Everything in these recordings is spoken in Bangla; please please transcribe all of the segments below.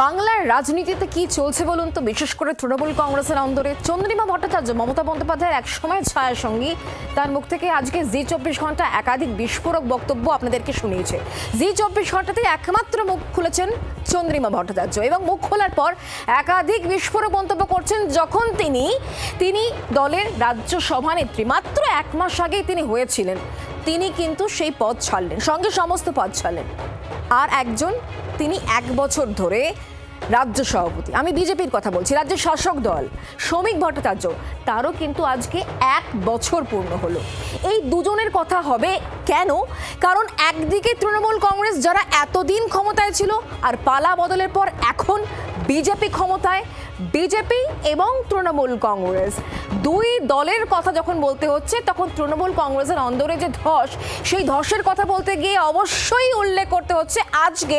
বাংলার রাজনীতিতে কি চলছে বলুন তো, বিশেষ করে তৃণমূল কংগ্রেসের অন্দরে চন্দ্রিমা ভট্টাচার্য মমতা বন্দ্যোপাধ্যায়ের একসময় ছায়া সঙ্গী, তার মুখ থেকে আজকে জি24 ঘন্টা একাধিক বিস্ফোরক বক্তব্য আপনাদেরকে শুনিয়েছে। জি24 ঘন্টাতেই একমাত্র মুখ খুলেছেন চন্দ্রিমা ভট্টাচার্য এবং মুখ খোলার পর একাধিক বিস্ফোরক মন্তব্য করছেন। যখন তিনি দলের রাজ্য সভানেত্রী, মাত্র 1 মাস আগেই তিনি হয়েছিলেন, তিনি কিন্তু সেই পদ ছাড়লেন, সঙ্গে সমস্ত পদ ছাড়লেন। আর একজন, তিনি 1 বছর ধরে রাজ্য সভাপতি, আমি বিজেপির কথা বলছি, রাজ্যের শাসক দল, শ্রমিক ভট্টাচার্য, তারও কিন্তু আজকে 1 বছর পূর্ণ হলো। এই দুজনের কথা হবে কেন? কারণ একদিকে তৃণমূল কংগ্রেস যারা এতদিন ক্ষমতায় ছিল, আর পালা বদলের পর এখন বিজেপি ক্ষমতায়। বিজেপি এবং তৃণমূল কংগ্রেস দুই দলের কথা যখন বলতে হচ্ছে, তখন তৃণমূল কংগ্রেসের অন্দরে যে ধস, সেই ধসের কথা বলতে গিয়ে অবশ্যই উল্লেখ করতে হচ্ছে আজকে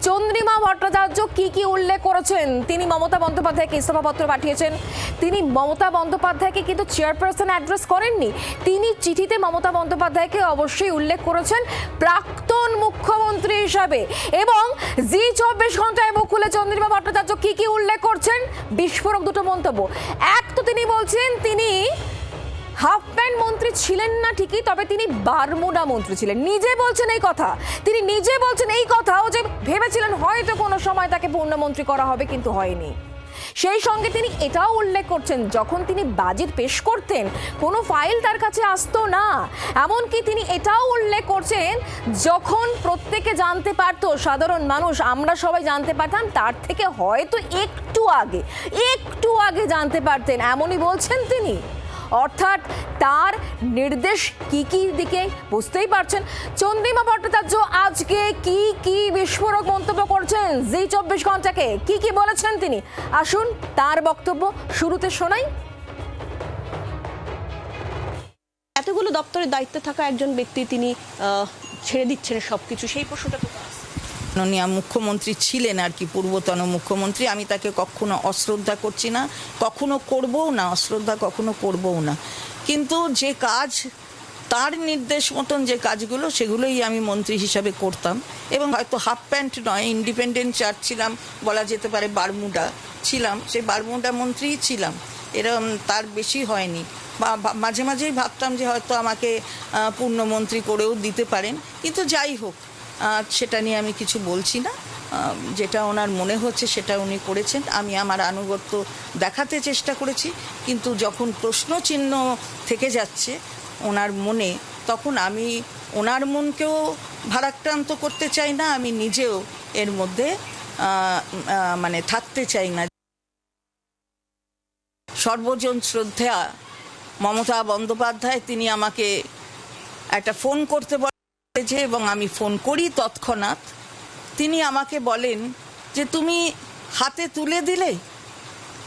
চন্দ্রিমা ভট্টাচার্য কি উল্লেখ করেছেন। তিনি মমতা বন্দ্যোপাধ্যায়কে ইস্তফাপত্র পাঠিয়েছেন। তিনি মমতা বন্দ্যোপাধ্যায়কে কিন্তু চেয়ারপারসন অ্যাড্রেস করেননি, তিনি চিঠিতে মমতা বন্দ্যোপাধ্যায়কে অবশ্যই উল্লেখ করেছেন প্রাক্তন মুখ্যমন্ত্রী হিসাবে। এবং জি24 ঘন্টায় মুখ খুলে চন্দ্রিমা ভট্টাচার্য কি উল্লেখ করছেন, বিস্ফোরক দুটো মন্তব্য। এক তো তিনি বলছেন তিনি হাফ প্যান্ট মন্ত্রী ছিলেন না ঠিকই, তবে তিনি বারমুডা মন্ত্রী ছিলেন। নিজে বলছেন এই কথা, তিনি নিজে বলছেন এই কথাও যে ভেবেছিলেন হয়তো কোনো সময় তাকে পূর্ণমন্ত্রী করা হবে, কিন্তু হয়নি। সেই সঙ্গে তিনি এটাও উল্লেখ করছেন, যখন তিনি বাজেট পেশ করতেন কোনো ফাইল তার কাছে আসতো না। এমনকি তিনি এটাও উল্লেখ করছেন, যখন প্রত্যেকে জানতে পারতো, সাধারণ মানুষ আমরা সবাই জানতে পারতাম, তার থেকে হয়তো একটু আগে জানতে পারতেন, এমনই বলছেন তিনি। অর্থাৎ তার নির্দেশ কি দিকে বুঝতেই পারছেন। চন্দ্রিমা ভট্টাচার্য আজকে কি বিস্ফোরক মন্তব্য করছেন জি24 ঘন্টাকে, কি বলেছেন তিনি, আসুন তার বক্তব্য শুরুতে শোনাই। এতগুলো দপ্তরের দায়িত্বে থাকা একজন ব্যক্তি তিনি ছেড়ে দিচ্ছেন সবকিছু, সেই প্রশ্নটা তো মাননীয় মুখ্যমন্ত্রী ছিলেন আর কি, পূর্বতন মুখ্যমন্ত্রী। আমি তাকে কখনো অশ্রদ্ধা করছি না, কখনো করবও না, অশ্রদ্ধা কখনো করবও না। কিন্তু যে কাজ, তার নির্দেশ মতন যে কাজগুলো, সেগুলোই আমি মন্ত্রী হিসাবে করতাম। এবং হয়তো হাফ প্যান্ট নয়, ইন্ডিপেন্ডেন্ট চার্জ ছিলাম, বলা যেতে পারে বারমুডা ছিলাম, সেই বারমুডা মন্ত্রীই ছিলাম, এরকম তার বেশি হয়নি। বা মাঝে মাঝেই ভাবতাম যে হয়তো আমাকে পূর্ণমন্ত্রী করেও দিতে পারেন, কিন্তু যাই হোক, সেটা নিয়ে আমি কিছু বলছি না। যেটা ওনার মনে হচ্ছে সেটা উনি করেছেন, আমি আমার আনুগত্য দেখাতে চেষ্টা করেছি। কিন্তু যখন প্রশ্নচিহ্ন থেকে যাচ্ছে ওনার মনে, তখন আমি ওনার মনকেও ভারাক্রান্ত করতে চাই না, আমি নিজেও এর মধ্যে মানে থাকতে চাই না। সর্বজন শ্রদ্ধা মমতা বন্দ্যোপাধ্যায়, তিনি আমাকে একটা ফোন করতে বলেছে এবং আমি ফোন করি তৎক্ষণাৎ। তিনি আমাকে বলেন যে তুমি হাতে তুলে দিলে,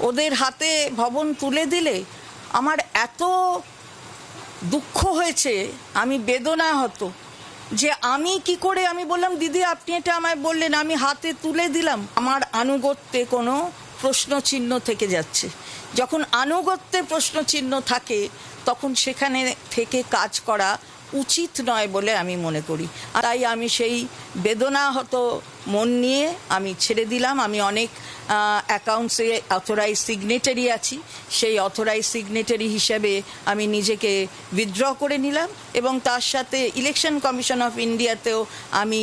ওদের হাতে ভবন তুলে দিলে, আমার এত দুঃখ হয়েছে, আমি বেদনা হতো যে আমি কি করে। আমি বললাম দিদি আপনি এটা আমায় বললেন, আমি হাতে তুলে দিলাম। আমার আনুগত্যে কোনো প্রশ্নচিহ্ন থেকে যাচ্ছে। যখন আনুগত্যে প্রশ্নচিহ্ন থাকে, তখন সেখানে থেকে কাজ করা উচিত নয় বলে আমি মনে করি। তাই আমি সেই বেদনাহত মন নিয়ে আমি ছেড়ে দিলাম। আমি অনেক অ্যাকাউন্টসে অথরাইজ সিগনেটারি আছি, সেই অথরাইজ সিগনেটারি হিসেবে আমি নিজেকে উইথড্র করে নিলাম। এবং তার সাথে ইলেকশন কমিশন অফ ইন্ডিয়াতেও আমি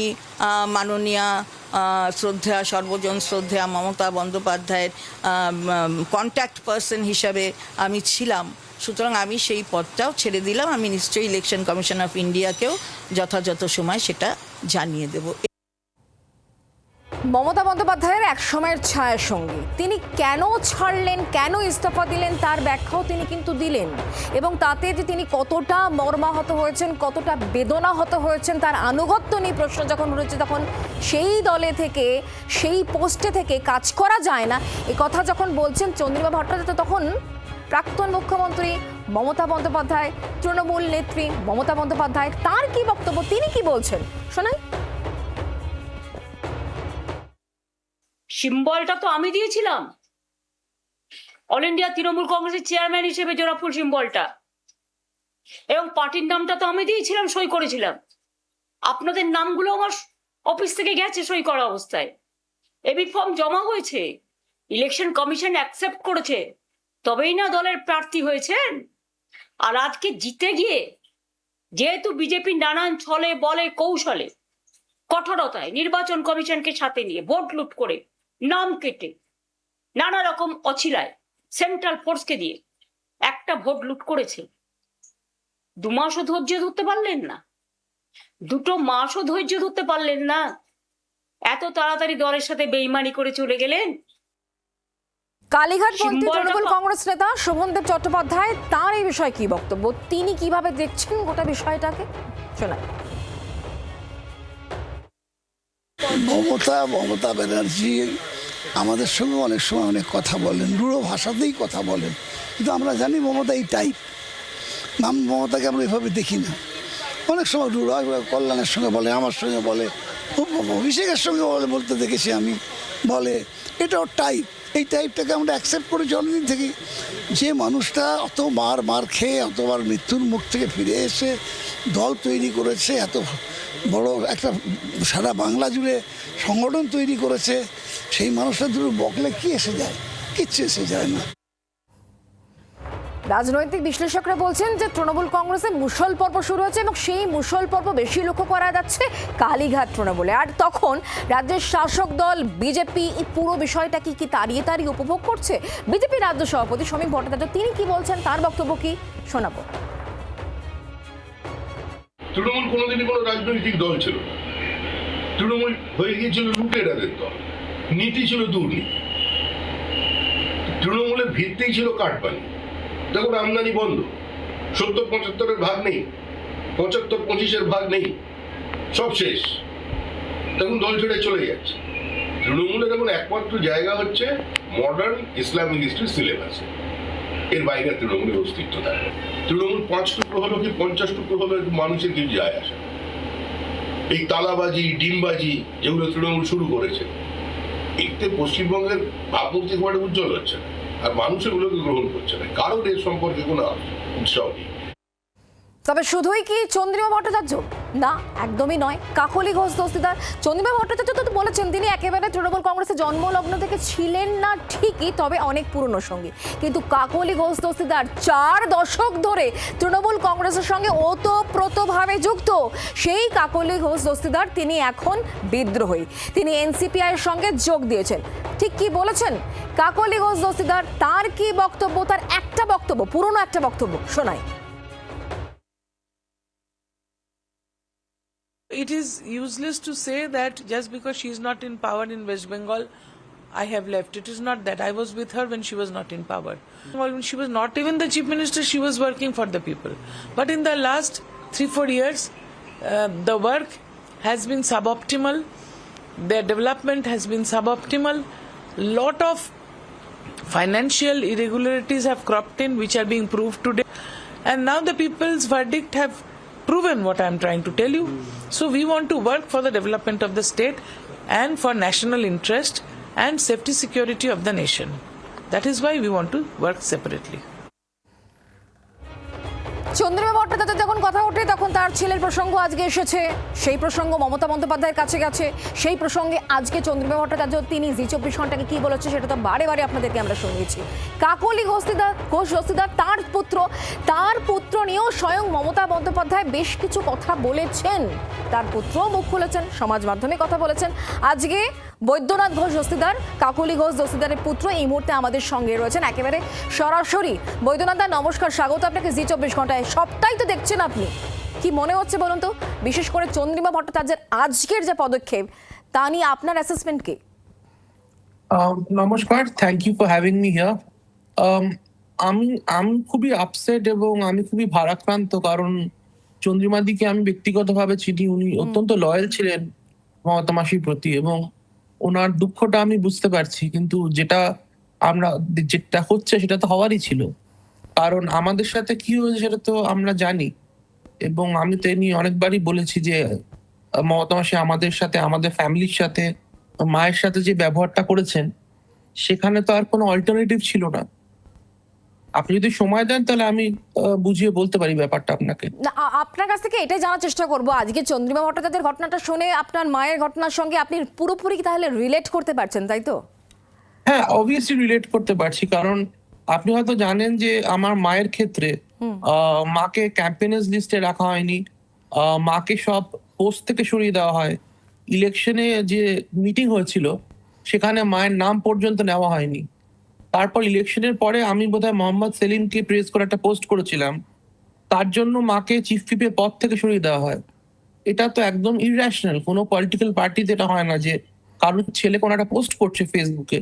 মাননীয়া সর্বজন শ্রদ্ধা মমতা বন্দ্যোপাধ্যায়ের কন্ট্যাক্ট পার্সন হিসাবে আমি ছিলাম। সুতরাং আমি সেই পদটাও ছেড়ে দিলাম। আমি নিশ্চয়ই ইলেকশন কমিশন অফ ইন্ডিয়াকেও যথাযথ সময় সেটা জানিয়ে দেব। মমতা বন্দ্যোপাধ্যায়ের এক সময়ের ছায়া সঙ্গী, তিনি কেন ছাড়লেন, কেন ইস্তফা দিলেন, তার ব্যাখ্যাও তিনি কিন্তু দিলেন। এবং তাতে যে তিনি কতটা মর্মাহত হয়েছেন, কতটা বেদনাহত হয়েছেন, তার আনুগত্য নিয়ে প্রশ্ন যখন উঠেছে, তখন সেই দলে থেকে, সেই পোস্টে থেকে কাজ করা যায় না, এ কথা যখন বলছেন চন্দ্রিমা ভট্টাচার্য, তখন প্রাক্তন মুখ্যমন্ত্রী মমতা বন্দ্যোপাধ্যায়, তৃণমূল নেত্রী মমতা বন্দ্যোপাধ্যায়, তার কি বক্তব্য, তিনি কি বলছেন শোনাই। সিম্বলটা তো আমি দিয়েছিলাম, অল ইন্ডিয়া তৃণমূল কংগ্রেসের চেয়ারম্যান হিসেবে জোড়াফুল সিম্বলটা, এবং পার্টির নামটা তো আমি দিয়েছিলাম, সই করেছিলাম। আপনাদের নামগুলো আমার অফিস থেকে গেছে সই করা অবস্থায়, এবি ফর্ম জমা হয়েছে, ইলেকশন কমিশন অ্যাকসেপ্ট করেছে, তবেই না দলের প্রার্থী হয়েছেন। আর আজকে জিতে গিয়ে যেহেতু বিজেপি নানান ছলে বলে কৌশলে কঠোরতায় নির্বাচন কমিশনকে সাথে নিয়ে ভোট লুট করে নাম কেটে নানা রকম অছিলায় সেন্ট্রাল ফোর্সকে দিয়ে একটা ভোট লুট করেছে, 2 মাসও ধৈর্য ধরতে পারলেন না, 2 মাসও ধৈর্য ধরতে পারলেন না, এত তাড়াতাড়ি দলের সাথে বেইমানি করে চলে গেলেন। কালীঘাটপন্থী সিম্বলটা তৃণমূল কংগ্রেস নেতা শোভনদেব চট্টোপাধ্যায় তার এই বিষয়ে কি বক্তব্য, তিনি কিভাবে দেখছেন গোটা বিষয়টাকে, শোনাই। মমতা ব্যানার্জি আমাদের সঙ্গে অনেক সময় অনেক কথা বলেন, রূঢ় ভাষাতেই কথা বলেন, কিন্তু আমরা জানি মমতা এই টাইপ। মমতাকে আমরা এভাবে দেখি না। অনেক সময় রূঢ় কল্যাণের সঙ্গে বলে, আমার সঙ্গে বলে, অভিষেকের সঙ্গে বলতে দেখেছি আমি, বলে এটা ওর টাইপ। এই টাইপটাকে আমরা অ্যাকসেপ্ট করি জন্মদিন থেকে। যে মানুষটা অত মার খেয়ে অতবার মৃত্যুর মুখ থেকে ফিরে এসে দল তৈরি করেছে, এত বড় একটা সারা বাংলা জুড়ে সংগঠন তৈরি করেছে, সেই মানুষটা দুটো বকলে কি এসে যায়? কিচ্ছু এসে যায় না। রাজনৈতিক বিশ্লেষকরা বলছেন যে তৃণমূল কংগ্রেসে মুষল পর্ব শুরু হয়েছে এবং সেই মুষল পর্ব বেশি লক্ষ্য করা যাচ্ছে কালীঘাট তৃণমূলে। আর তখন রাজ্যের শাসক দল বিজেপি এই পুরো বিষয়টাকে কি তাড়িয়ে উপভোগ করছে। বিজেপি রাজ্য সভাপতি সমীক ভট্টাচার্য তিনি কি বলছেন, তার বক্তব্য কি শোনাবো। তৃণমূল কোনোদিনই কোনো রাজনৈতিক দল ছিল না। তৃণমূল হয়ে গিয়েছিল লুটেরাদের দল, নীতি ছিল দুর্নীতি। তৃণমূলের ভিত্তিই ছিল কাটপানি। দেখুন, আমদানি বন্ধ, 70-75-এর ভাগ নেই, 75-25-এর ভাগ নেই, সব শেষ। তখন দল ছেড়ে চলে যাচ্ছে। তৃণমূলের এখন একমাত্র জায়গা হচ্ছে মডার্ন ইসলামিক হিস্ট্রি সিলেবাসে, এর বাইরে তৃণমূলের অস্তিত্ব থাকে। তৃণমূল 5 টুকরো হলো কি 50 টুকরো হলো মানুষের কিছু যায় আসে। এই তালাবাজি, ডিমবাজি যেগুলো তৃণমূল শুরু করেছে, এতে পশ্চিমবঙ্গের ভাবমূর্তি খুব একটা উজ্জ্বল হচ্ছে না, আর মানুষ এগুলোকে গ্রহণ করছে না। কারণ এর সম্পর্কে কোনো উৎসাহ নেই। তবে শুধুই কি চন্দ্রিমা ভট্টাচার্য? না, একদমই নয়। কাকলি ঘোষ দস্তিদার, চন্দ্রিমা ভট্টাচার্য তো বলেছেন তিনি একেবারে তৃণমূল কংগ্রেসের জন্মলগ্ন থেকে ছিলেন না ঠিকই, তবে অনেক পুরনো সঙ্গী। কিন্তু কাকলি ঘোষ দস্তিদার 4 দশক ধরে তৃণমূল কংগ্রেসের সঙ্গে ওতপ্রোতভাবে যুক্ত। সেই কাকলি ঘোষ দস্তিদার তিনি এখন বিদ্রোহী, তিনি এনসিপিআই এর সঙ্গে যোগ দিয়েছেন। ঠিক কি বলেছেন কাকলি ঘোষ দস্তিদার, তার কি বক্তব্য, তার একটা বক্তব্য, পুরনো একটা বক্তব্য শোনাই। It is useless to say that just because she is not in power in West Bengal, I have left. It is not that. I was with her when she was not in power. When she was not even the chief minister, she was working for the people. But in the last 3-4 years, the work has been suboptimal. Their development has been suboptimal. Lot of financial irregularities have cropped in, which are being proved today. And now the people's verdict have proven what I am trying to tell you. So we want to work for the development of the state and for national interest and safety security of the nation. That is why we want to work separately. Chandrima Bhattacharya যখন কথা ওঠে তখন তার ছেলের প্রসঙ্গ আজকে এসেছে, সেই প্রসঙ্গ মমতা বন্দ্যোপাধ্যায়ের কাছে গেছে, সেই প্রসঙ্গে আজকে চন্দ্রিমা ভট্টাচার্য তিনি জি24 ঘন্টাকে কি বলেছে সেটা তো বারে বারে আপনাদেরকে আমরা শুনিয়েছি। কাকলি ঘোষ দস্তিদার তার পুত্র নিয়েও স্বয়ং মমতা বন্দ্যোপাধ্যায় বেশ কিছু কথা বলেছেন, তার পুত্র মুখ খুলেছেন, সমাজ মাধ্যমে কথা বলেছেন। আজকে বৈদ্যনাথ ঘোষ দস্তিদার, কাকলি ঘোষ দস্তিদারের পুত্র এই মুহূর্তে আমাদের সঙ্গে রয়েছেন একেবারে সরাসরি। বৈদ্যনাথ দা নমস্কার, স্বাগত আপনাকে জি24 ঘন্টায়। সবটাই তো দেখছেন আপনি, কি মনে হচ্ছে বলুন তো, বিশেষ করে চন্দ্রিমা ভট্টাচার্যের আজকের যে পদক্ষেপ তা নিয়ে আপনার অ্যাসেসমেন্ট কি? নমস্কার, thank you for having me here. আমি খুবই আপসেট এবং আমি খুবই ভারাক্রান্ত, কারণ চন্দ্রিমাদিকে আমি ব্যক্তিগতভাবে চিনি। উনি অত্যন্ত লয়াল ছিলেন মমতা মাসির প্রতি এবং ওনার দুঃখটা আমি বুঝতে পারছি, কিন্তু যেটা হচ্ছে সেটা তো হওয়ারই ছিল। কারণ আমাদের সাথে কি হয়েছে সেটা তো আমরা জানি, এবং আমি তো এ নিয়ে অনেকবারই বলেছি যে মমতা মাসি আমাদের সাথে, আমাদের ফ্যামিলির সাথে, মায়ের সাথে যে ব্যবহারটা করেছেন সেখানে তো আর কোনো অল্টারনেটিভ ছিল না। আপনি যদি সময় দেন তাহলে আমি বুঝিয়ে বলতে পারি ব্যাপারটা আপনাকে। না, আপনার কাছ থেকে এটাই জানার চেষ্টা করব, আজকে চন্দ্রিমা ভট্টাচার্যের ঘটনাটা শুনে আপনার মায়ের ঘটনার সঙ্গে আপনি পুরোপুরি তাহলে রিলেট করতে পারছেন, তাই তো? হ্যাঁ, অবভিয়াসলি রিলেট করতে পারছি, কারণ আপনি হয়তো জানেন যে আমার মায়ের ক্ষেত্রে মাকে ক্যাম্পেনার্স লিস্টে রাখা হয়নি, মাকে সব পোস্ট থেকে সরিয়ে দেওয়া হয়, ইলেকশনে যে মিটিং হয়েছিল সেখানে মায়ের নাম পর্যন্ত নেওয়া হয়নি। তারপর ইলেকশনের পরে আমি বোধহয় মোহাম্মদ সেলিমকে প্রেস করে একটা পোস্ট করেছিলাম, তার জন্য মাকে চিফ হুইপের পদ থেকে সরিয়ে দেওয়া হয়। এটা তো একদম ইররেশনাল। কোনো পলিটিক্যাল পার্টিতে এটা হয় না যে কারোর ছেলে কোনো একটা পোস্ট করছে ফেসবুকে,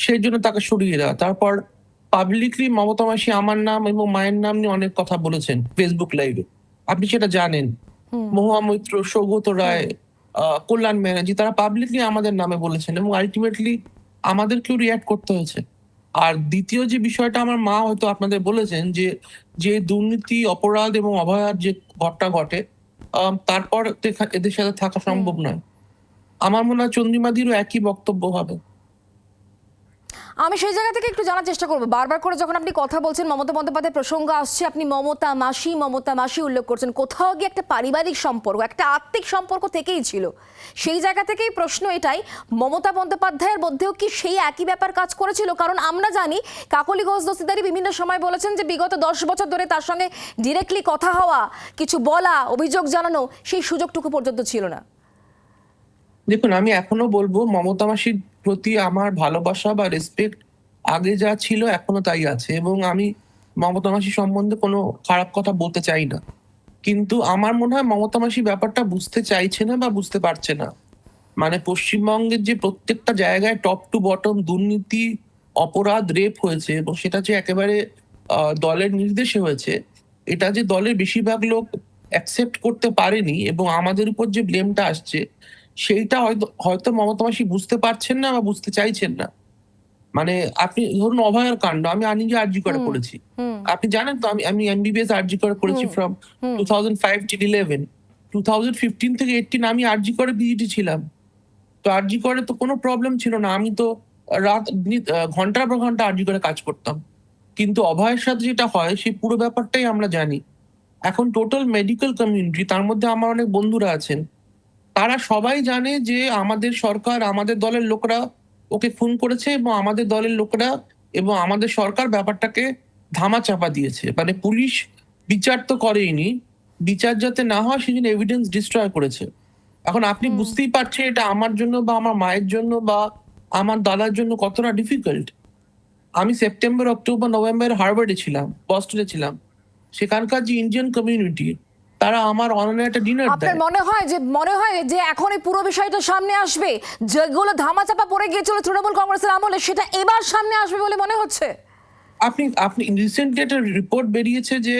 সেই জন্য তাকে সরিয়ে দেওয়া। তারপর পাবলিকলি মমতা মাসি আমার নাম এবং মায়ের নাম নিয়ে অনেক কথা বলেছেন ফেসবুক লাইভে, আপনি সেটা জানেন। মহুয়া মৈত্র, সৌগত রায়, কল্যাণ ব্যানার্জি, তারা পাবলিকলি আমাদের নামে বলেছেন এবং আলটিমেটলি আমাদেরকেও রিয়াক্ট করতে হয়েছে। আর দ্বিতীয় যে বিষয়টা আমার মা হয়তো আপনাদের বলেছেন যে দুর্নীতি, অপরাধ এবং অভয়ার যে ঘটনা ঘটে, তারপর এদের সাথে থাকা সম্ভব নয়। আমার মনে হয় চন্দ্রিমাদিরও একই বক্তব্য হবে। আমি সেই জায়গা থেকে একটু জানার চেষ্টা করবো, বারবার করে যখন আপনি কথা বলছেন মমতা বন্দ্যোপাধ্যায়ের প্রসঙ্গ আসছে, আপনি মমতা মাসি উল্লেখ করছেন, কোথাও গিয়ে একটা পারিবারিক সম্পর্ক, একটা আত্মিক সম্পর্ক থেকেই ছিল। সেই জায়গা থেকেই প্রশ্ন এটাই, মমতা বন্দ্যোপাধ্যায়ের মধ্যেও কি সেই একই ব্যাপার কাজ করেছিল? কারণ আমরা জানি কাকলি ঘোষ দস্তিদারি বিভিন্ন সময় বলেছেন যে বিগত 10 বছর ধরে তার সঙ্গে ডিরেক্টলি কথা হওয়া, কিছু বলা, অভিযোগ জানানো, সেই সুযোগটুকু পর্যন্ত ছিল না। দেখুন, আমি এখনো বলবো মমতা মাসির প্রতি আমার ভালোবাসা বা রেসপেক্ট আগে যা ছিল এখনো তাই আছে, এবং আমি মমতা মাসি সম্বন্ধে কোনো খারাপ কথা বলতে চাই না। কিন্তু আমার মনে হয় মমতা মাসি ব্যাপারটা বুঝতে চাইছে না বা বুঝতে পারছে না। মানে পশ্চিমবঙ্গের যে প্রত্যেকটা জায়গায় টপ টু বটম দুর্নীতি, অপরাধ, রেপ হয়েছে এবং সেটা যে একেবারে দলের নির্দেশে হয়েছে, এটা যে দলের বেশিরভাগ লোক অ্যাকসেপ্ট করতে পারেনি এবং আমাদের উপর যে ব্লেমটা আসছে সেইটা হয়তো মমতা মাসি বুঝতে পারছেন না বা বুঝতে চাইছেন না। মানে আপনি ধরুন অভয়ার কাণ্ড, আমি নিজে আরজি করে করেছি, আপনি জানেন তো, আমি এমবিবিএস আরজি করে করেছি ফ্রম 2005 till 11। 2015 থেকে 18 আমি আরজি করে বিজিটি ছিলাম। তো আরজি করে তো কোনো প্রবলেম ছিল না, আমি তো ঘন্টার পর ঘন্টা আরজি করে কাজ করতাম। কিন্তু অভয়ের সাথে যেটা হয় সেই পুরো ব্যাপারটাই আমরা জানি। এখন টোটাল মেডিকেল কমিউনিটি, তার মধ্যে আমার অনেক বন্ধুরা আছেন, তারা সবাই জানে যে আমাদের সরকার, আমাদের দলের লোকরা ওকে খুন করেছে এবং আমাদের দলের লোকরা এবং আমাদের সরকার ব্যাপারটাকে ধামা চাপা দিয়েছে। মানে পুলিশ বিচার তো করেইনি, বিচার যাতে না হয় সেই জন্য এভিডেন্স ডিস্ট্রয় করেছে। এখন আপনি বুঝতেই পারছেন এটা আমার জন্য বা আমার মায়ের জন্য বা আমার দাদার জন্য কতটা ডিফিকাল্ট। আমি সেপ্টেম্বর, অক্টোবর, নভেম্বর হার্ভার্ডে ছিলাম, বস্টনে ছিলাম, সেখানকার যে ইন্ডিয়ান কমিউনিটি তারা আমার অনলাইনে একটা ডিনার আপনার দেয়। মনে হয় যে এখন এই পুরো বিষয়টা সামনে আসবে, যেগুলো ধামাচাপা পড়ে গিয়েছিল তৃণমূল কংগ্রেসের আমলে, সেটা এবার সামনে আসবে বলে মনে হচ্ছে? আপনি রিসেন্টলি একটা রিপোর্ট বেরিয়েছে যে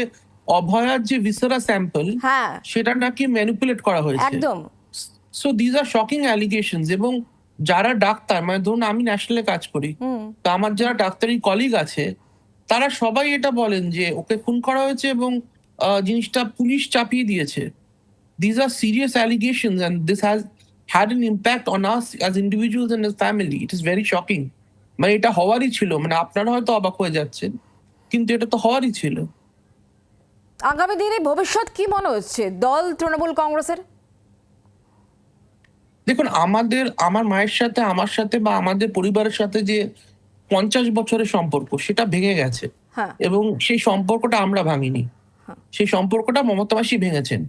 অভয়ার যে ভিসেরা স্যাম্পল, হ্যাঁ, সেটা নাকি ম্যানিপুলেট করা হয়েছে। একদম। So these are shocking allegations. এবং যারা ডাক্তার, মানে ধরুন আমি ন্যাশনালে কাজ করি, তো আমার যারা ডাক্তারি কলিগ আছে তারা সবাই এটা বলেন যে ওকে খুন করা হয়েছে এবং জিনিসটা পুলিশ চাপিয়ে দিয়েছে। These are serious allegations and this has had an impact on us as individuals and as family. It is very shocking. মানে এটা হওয়ারই ছিল, মানে আপনারা হয়তো অবাক হয়ে যাচ্ছেন, কিন্তু এটা তো হওয়ারই ছিল। আগামী দিনে ভবিষ্যৎ কি মনে হচ্ছে দল তৃণমূল কংগ্রেসের? দেখুন, আমার মায়ের সাথে, আমার সাথে বা আমাদের পরিবারের সাথে যে 50 বছরের সম্পর্ক সেটা ভেঙে গেছে, হ্যাঁ, এবং সেই সম্পর্কটা আমরা ভাঙিনি, সেই সম্পর্কটা মমতা মাসি ভেঙেছেন।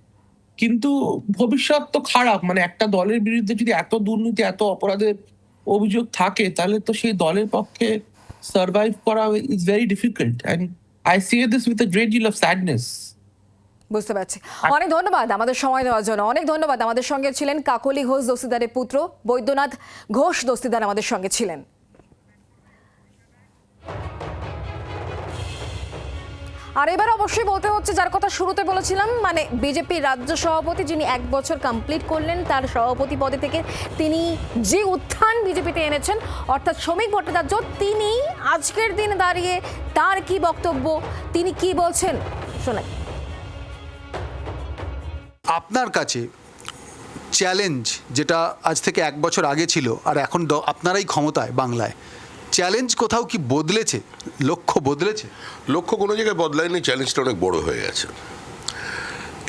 কিন্তু ভবিষ্যৎ তো খারাপ। মানে একটা দলের বিরুদ্ধে যদি এত দুর্নীতি, এত অপরাধের অভিযোগ থাকে, তাহলে তো সেই দলের পক্ষে সার্ভাইভ করা is very difficult. And I see this with a great deal of sadness. বুঝতে পারছি। অনেক ধন্যবাদ আমাদের সময় দেওয়ার জন্য। অনেক ধন্যবাদ। আমাদের সঙ্গে ছিলেন কাকলি ঘোষ দস্তিদারের পুত্র বৈদ্যনাথ ঘোষ দস্তিদার, আমাদের সঙ্গে ছিলেন। আর এবার অবশ্যই বলতে হচ্ছে যার কথা শুরুতে বলেছিলাম, মানে বিজেপির রাজ্য সভাপতি যিনি 1 বছর কমপ্লিট করলেন, তার সভাপতি পদে থেকে তিনি যে উত্থান বিজেপিতে এনেছেন, অর্থাৎ শ্রমিক ভট্টাচার্য, তিনি আজকের দিনে দাঁড়িয়ে তার কি বক্তব্য, তিনি কি বলছেন শোনাই। আপনার কাছে চ্যালেঞ্জ যেটা আজ থেকে 1 বছর আগে ছিল আর এখন আপনারাই ক্ষমতায় বাংলায়, চ্যালেঞ্জ কোথাও কি বদলেছে, লক্ষ্য বদলেছে? লক্ষ্য কোনো জায়গায় বদলায়নি, চ্যালেঞ্জটা অনেক বড় হয়ে গেছে।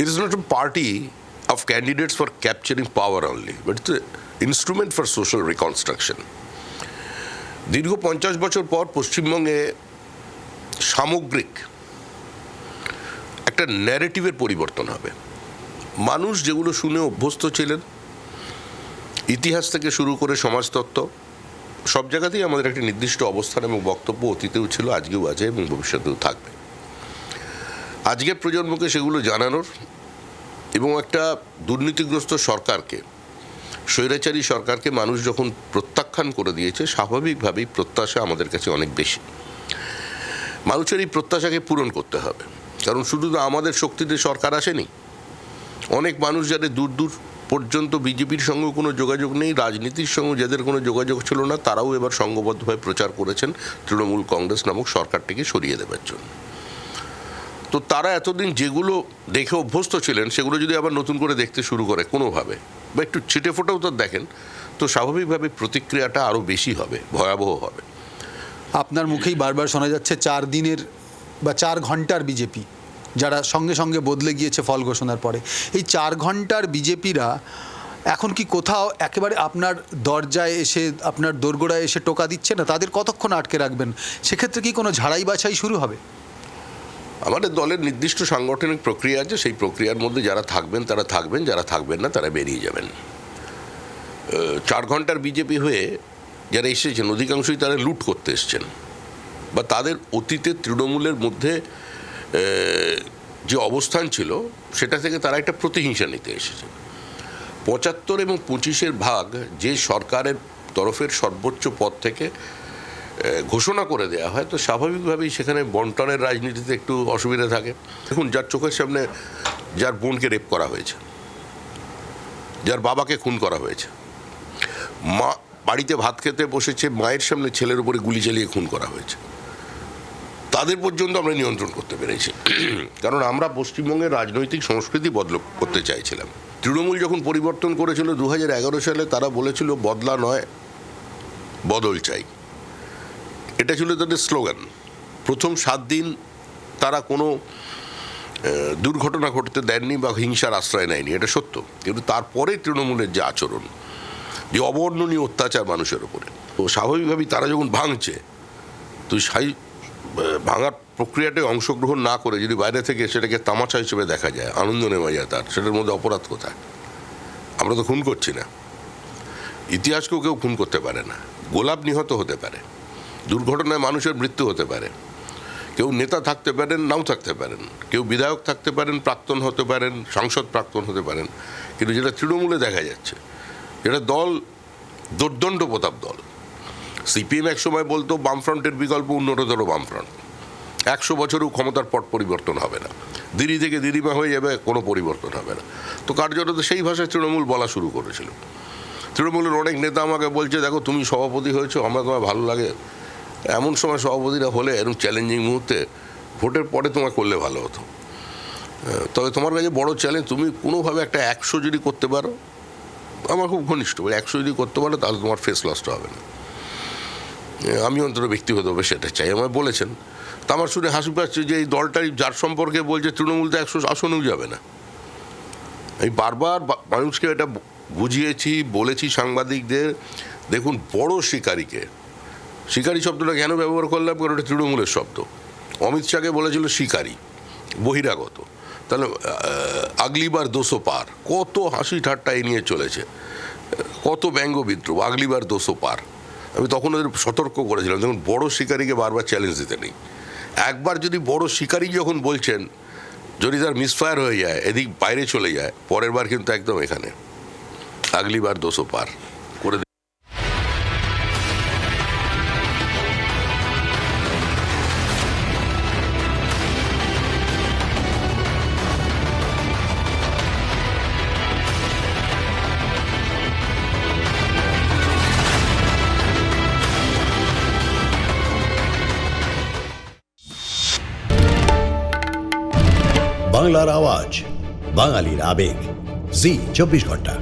It is not a party of candidates for capturing power only, but it's instrument for social reconstruction. দীর্ঘ 50 বছর পর পশ্চিমবঙ্গে সামগ্রিক একটা ন্যারেটিভের পরিবর্তন হবে। মানুষ যেগুলো শুনে অভ্যস্ত ছিলেন, ইতিহাস থেকে শুরু করে সমাজতত্ত্ব, সব জায়গাতেই আমাদের একটা নির্দিষ্ট অবস্থান এবং বক্তব্য অতীতেও ছিল, আজকেও আছে এবং ভবিষ্যতেও থাকবে। আজকের প্রজন্মকে সেগুলো জানানোর এবং একটা দুর্নীতিগ্রস্ত সরকারকে, স্বৈরাচারী সরকারকে মানুষ যখন প্রত্যাখ্যান করে দিয়েছে, স্বাভাবিকভাবেই প্রত্যাশা আমাদের কাছে অনেক বেশি। মানুষের এই প্রত্যাশাকে পূরণ করতে হবে, কারণ শুধু তো আমাদের শক্তিতে সরকার আসেনি। অনেক মানুষ যাদের দূর দূর পর্যন্ত বিজেপির সঙ্গে কোনো যোগাযোগ নেই, রাজনীতির সঙ্গে যাদের কোনো যোগাযোগ ছিল না, তারাও এবার সংঘবদ্ধভাবে প্রচার করেছেন তৃণমূল কংগ্রেস নামক সরকারটিকে সরিয়ে দেওয়ার জন্য। তো তারা এতদিন যেগুলো দেখে অভ্যস্ত ছিলেন, সেগুলো যদি আবার নতুন করে দেখতে শুরু করে কোনোভাবে, বা একটু ছিটে ফোটাও তো দেখেন, তো স্বাভাবিকভাবে প্রতিক্রিয়াটা আরও বেশি হবে, ভয়াবহ হবে। আপনার মুখেই বারবার শোনা যাচ্ছে 4 দিনের বা 4 ঘন্টার বিজেপি, যারা সঙ্গে সঙ্গে বদলে গিয়েছে ফল ঘোষণার পরে। এই 4 ঘন্টার বিজেপিরা এখন কি কোথাও একেবারে আপনার দরজায় এসে, আপনার দোরগোড়ায় এসে টোকা দিচ্ছে না? তাদের কতক্ষণ আটকে রাখবেন? সেক্ষেত্রে কি কোনো ঝাড়াই বাছাই শুরু হবে? আমাদের দলের নির্দিষ্ট সাংগঠনিক প্রক্রিয়া আছে, সেই প্রক্রিয়ার মধ্যে যারা থাকবেন তারা থাকবেন, যারা থাকবেন না তারা বেরিয়ে যাবেন। 4 ঘন্টার বিজেপি হয়ে যারা এসেছেন, অধিকাংশই তারা লুট করতে এসছেন, বা তাদের অতীতে তৃণমূলের মধ্যে যে অবস্থান ছিল সেটা থেকে তারা একটা প্রতিহিংসা নিতে এসেছেন। 75 এবং 25-এর ভাগ যে সরকারের তরফের সর্বোচ্চ পদ থেকে ঘোষণা করে দেওয়া হয়, তো স্বাভাবিকভাবেই সেখানে বন্টনের রাজনীতিতে একটু অসুবিধা থাকে। দেখুন, যার চোখের সামনে যার বোনকে রেপ করা হয়েছে, যার বাবাকে খুন করা হয়েছে, মা বাড়িতে ভাত খেতে বসেছে, মায়ের সামনে ছেলের উপরে গুলি চালিয়ে খুন করা হয়েছে, তাদের পর্যন্ত আমরা নিয়ন্ত্রণ করতে পেরেছি। কারণ আমরা পশ্চিমবঙ্গের রাজনৈতিক সংস্কৃতি করতে চাইছিলাম। তৃণমূল যখন পরিবর্তন করেছিল 2011 সালে, তারা বলেছিল বদলা নয় বদল চাই, এটা ছিল তাদের স্লোগান। প্রথম 7 দিন তারা কোনো দুর্ঘটনা ঘটতে দেননি বা হিংসার আশ্রয় নেয়নি, এটা সত্য। কিন্তু তারপরে তৃণমূলের যে আচরণ, যে অবর্ণনীয় অত্যাচার মানুষের উপরে, তো স্বাভাবিকভাবেই তারা যখন ভাঙছে, তো ভাঙার প্রক্রিয়াটায় অংশগ্রহণ না করে যদি বাইরে থেকে সেটাকে তামাশা হিসেবে দেখা যায়, আনন্দ নেওয়া যায়, তার সেটার মধ্যে অপরাধ কোথায়? আমরা তো খুন করছি না, ইতিহাসকেও কেউ খুন করতে পারে না। গোলাপ নিহত হতে পারে, দুর্ঘটনায় মানুষের মৃত্যু হতে পারে, কেউ নেতা থাকতে পারেন, নাও থাকতে পারেন, কেউ বিধায়ক থাকতে পারেন, প্রাক্তন হতে পারেন, সাংসদ প্রাক্তন হতে পারেন। কিন্তু যেটা তৃণমূলে দেখা যাচ্ছে, যেটা দল দুর্দণ্ড প্রতাপ দল। সিপিএম এক সময় বলতো বামফ্রন্টের বিকল্প উন্নততর বামফ্রন্ট, 100 বছরেও ক্ষমতার পট পরিবর্তন হবে না, দিদি থেকে দিদিমা হয়ে যাবে, কোনো পরিবর্তন হবে না। তো কার্যত সেই ভাষায় তৃণমূল বলা শুরু করেছিল। তৃণমূলের অনেক নেতা আমাকে বলছে, দেখো তুমি সভাপতি হয়েছো, আমার তোমার ভালো লাগে, এমন সময় সভাপতিরা হলে এরকম চ্যালেঞ্জিং মুহূর্তে ভোটের পরে তোমার করলে ভালো হতো। তবে তোমার কাছে বড় চ্যালেঞ্জ, তুমি কোনোভাবে একটা 100 যদি করতে পারো, আমার খুব ঘনিষ্ঠ, 100 যদি করতে পারো তাহলে তোমার ফেস লসটা হবে না। আমি অন্তত ব্যক্তিগতভাবে সেটা চাই, আমায় বলেছেন। তা আমার শুনে হাসি পাচ্ছে যে এই দলটাই যার সম্পর্কে বলছে তৃণমূল তো 100 আসনেও যাবে না। আমি বারবার মানুষকে এটা বুঝিয়েছি, বলেছি সাংবাদিকদের, দেখুন বড় শিকারীকে, শিকারী শব্দটা কেন ব্যবহার করলাম, কারণ এটা তৃণমূলের শব্দ। অমিত শাহকে বলেছিল শিকারী, বহিরাগত, তাহলে আগলিবার 200 পার, কত হাসি ঠাট্টা এ নিয়ে চলেছে, কত ব্যঙ্গ বিদ্রোহ, আগলিবার 200 পার। আমি তখন ওদের সতর্ক করেছিলাম, দেখুন বড় শিকারীকে বারবার চ্যালেঞ্জ দিতে নেই। একবার যদি বড় শিকারী যখন বলছেন, যদি তার মিসফায়ার হয়ে যায়, এদিক বাইরে চলে যায়, পরের বার কিন্তু একদম এখানে আগলিবার 200 পার করে। বাংলার আওয়াজ, বাঙালির আবেগ, জি 24 ঘন্টা।